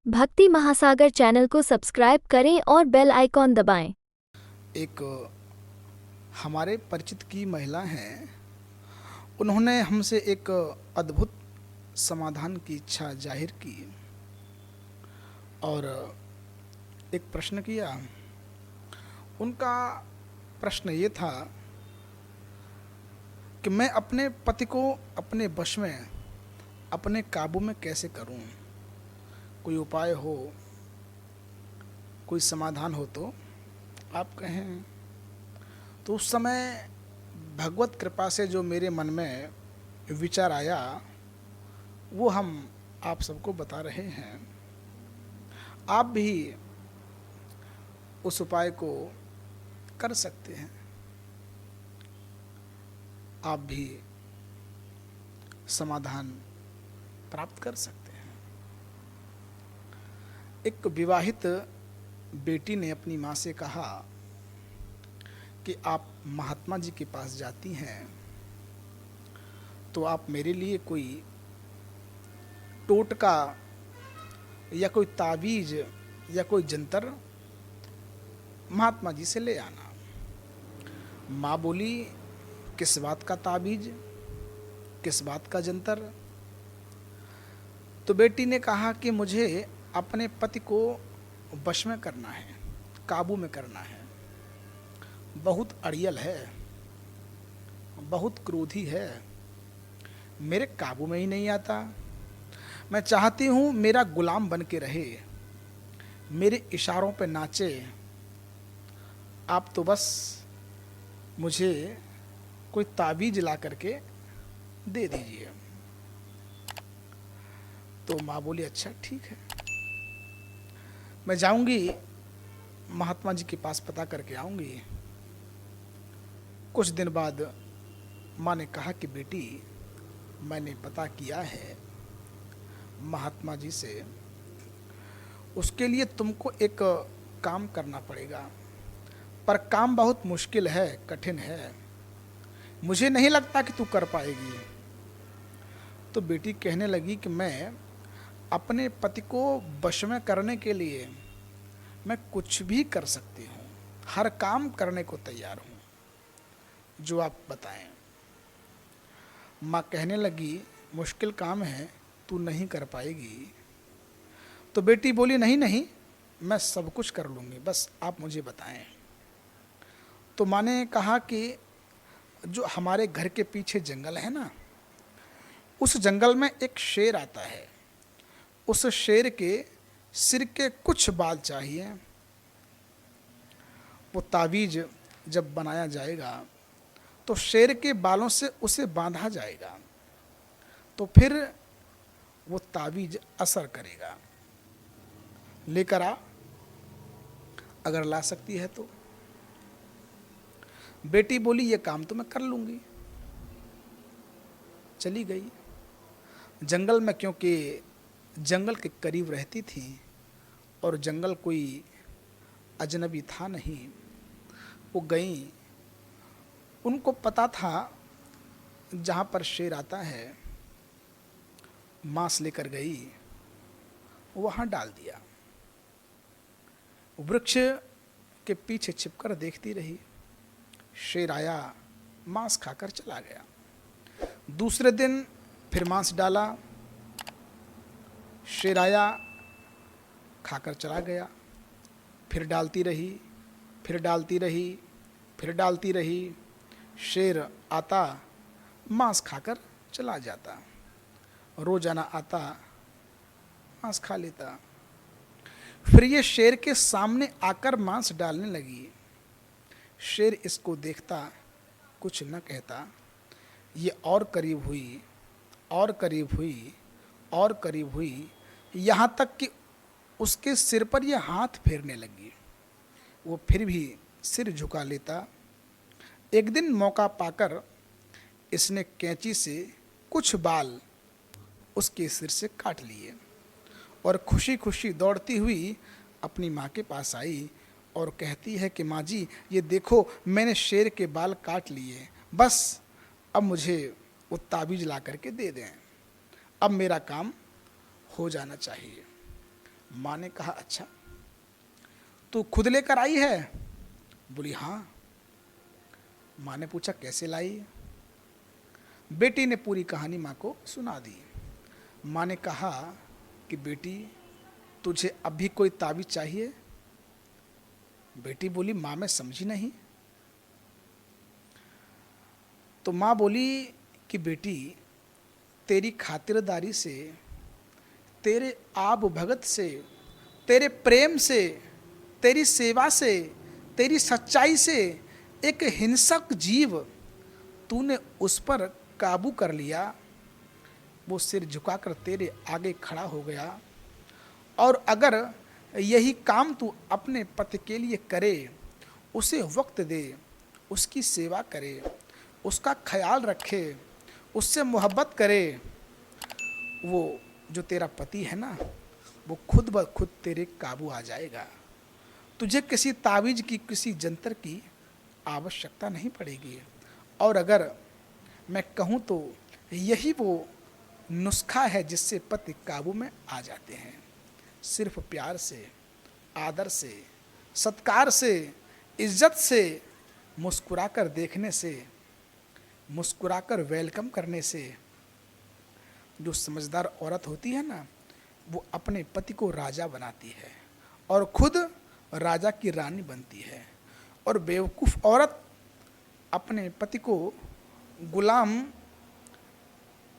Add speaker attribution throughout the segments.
Speaker 1: भक्ति महासागर चैनल को सब्सक्राइब करें और बेल आइकॉन दबाएं।
Speaker 2: एक हमारे परिचित की महिला हैं, उन्होंने हमसे एक अद्भुत समाधान की इच्छा जाहिर की और एक प्रश्न किया। उनका प्रश्न ये था कि मैं अपने पति को अपने वश में, अपने काबू में कैसे करूं। कोई उपाय हो, कोई समाधान हो तो आप कहें। तो उस समय भगवत कृपा से जो मेरे मन में विचार आया वो हम आप सबको बता रहे हैं। आप भी उस उपाय को कर सकते हैं, आप भी समाधान प्राप्त कर सकते हैं। एक विवाहित बेटी ने अपनी माँ से कहा कि आप महात्मा जी के पास जाती हैं तो आप मेरे लिए कोई टोटका या कोई ताबीज या कोई जंतर महात्मा जी से ले आना। माँ बोली, किस बात का ताबीज, किस बात का जंतर? तो बेटी ने कहा कि मुझे अपने पति को वश में करना है, काबू में करना है। बहुत अड़ियल है, बहुत क्रोधी है, मेरे काबू में ही नहीं आता। मैं चाहती हूँ मेरा गुलाम बन के रहे, मेरे इशारों पे नाचे। आप तो बस मुझे कोई ताबीज ला करके दे दीजिए। तो माँ बोली, अच्छा ठीक है, मैं जाऊंगी, महात्मा जी के पास पता करके आऊंगी। कुछ दिन बाद माँ ने कहा कि बेटी, मैंने पता किया है महात्मा जी से, उसके लिए तुमको एक काम करना पड़ेगा, पर काम बहुत मुश्किल है, कठिन है, मुझे नहीं लगता कि तू कर पाएगी। तो बेटी कहने लगी कि मैं अपने पति को वश में करने के लिए मैं कुछ भी कर सकती हूँ, हर काम करने को तैयार हूँ, जो आप बताएं। माँ कहने लगी, मुश्किल काम है, तू नहीं कर पाएगी। तो बेटी बोली, नहीं नहीं, मैं सब कुछ कर लूँगी, बस आप मुझे बताएं। तो माँ ने कहा कि जो हमारे घर के पीछे जंगल है ना, उस जंगल में एक शेर आता है। उस शेर के सिर के कुछ बाल चाहिए। वो तावीज जब बनाया जाएगा तो शेर के बालों से उसे बांधा जाएगा, तो फिर वो तावीज असर करेगा। लेकर आ, अगर ला सकती है तो। बेटी बोली, ये काम तो मैं कर लूंगी। चली गई जंगल में, क्योंकि जंगल के करीब रहती थी और जंगल कोई अजनबी था नहीं। वो गई, उनको पता था जहाँ पर शेर आता है, मांस लेकर गई, वहाँ डाल दिया। वृक्ष के पीछे छिपकर देखती रही। शेर आया, मांस खाकर चला गया। दूसरे दिन फिर मांस डाला, शेर आया, खाकर चला गया। फिर डालती रही, फिर डालती रही, फिर डालती रही। शेर आता, मांस खाकर चला जाता। रोजाना आता, मांस खा लेता। फिर ये शेर के सामने आकर मांस डालने लगी। शेर इसको देखता, कुछ न कहता। ये और करीब हुई, और करीब हुई, और करीब हुई, यहाँ तक कि उसके सिर पर यह हाथ फेरने लगी। वो फिर भी सिर झुका लेता। एक दिन मौका पाकर इसने कैंची से कुछ बाल उसके सिर से काट लिए और खुशी खुशी दौड़ती हुई अपनी माँ के पास आई और कहती है कि माँ जी, ये देखो, मैंने शेर के बाल काट लिए, बस अब मुझे वो ताबीज ला करके दे दें, अब मेरा काम हो जाना चाहिए। माँ ने कहा अच्छा, तू खुद लेकर आई है? बोली हाँ। माँ ने पूछा कैसे लाई? बेटी ने पूरी कहानी माँ को सुना दी। माँ ने कहा कि बेटी, तुझे अभी कोई ताबीज चाहिए? बेटी बोली माँ मैं समझी नहीं। तो माँ बोली कि बेटी, तेरी खातिरदारी से, तेरे आब भगत से, तेरे प्रेम से, तेरी सेवा से, तेरी सच्चाई से एक हिंसक जीव तूने उस पर काबू कर लिया। वो सिर झुकाकर तेरे आगे खड़ा हो गया, और अगर यही काम तू अपने पति के लिए करे, उसे वक्त दे, उसकी सेवा करे, उसका ख्याल रखे, उससे मोहब्बत करे, वो जो तेरा पति है ना, वो खुद ब खुद तेरे काबू आ जाएगा। तुझे किसी तावीज की, किसी जंतर की आवश्यकता नहीं पड़ेगी। और अगर मैं कहूँ तो यही वो नुस्खा है जिससे पति काबू में आ जाते हैं। सिर्फ प्यार से, आदर से, सत्कार से, इज्जत से, मुस्कुराकर देखने से, मुस्कुराकर वेलकम करने से जो समझदार औरत होती है ना, वो अपने पति को राजा बनाती है और खुद राजा की रानी बनती है। और बेवकूफ़ औरत अपने पति को गुलाम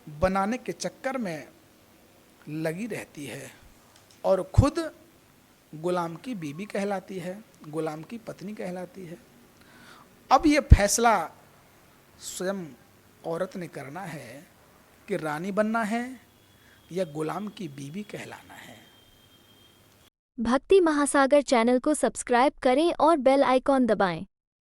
Speaker 2: बनाने के चक्कर में लगी रहती है और खुद गुलाम की बीवी कहलाती है, गुलाम की पत्नी कहलाती है। अब ये फैसला स्वयं औरत ने करना है कि रानी बनना है या गुलाम की बीवी कहलाना है।
Speaker 1: भक्ति महासागर चैनल को सब्सक्राइब करें और बेल आइकॉन दबाएं।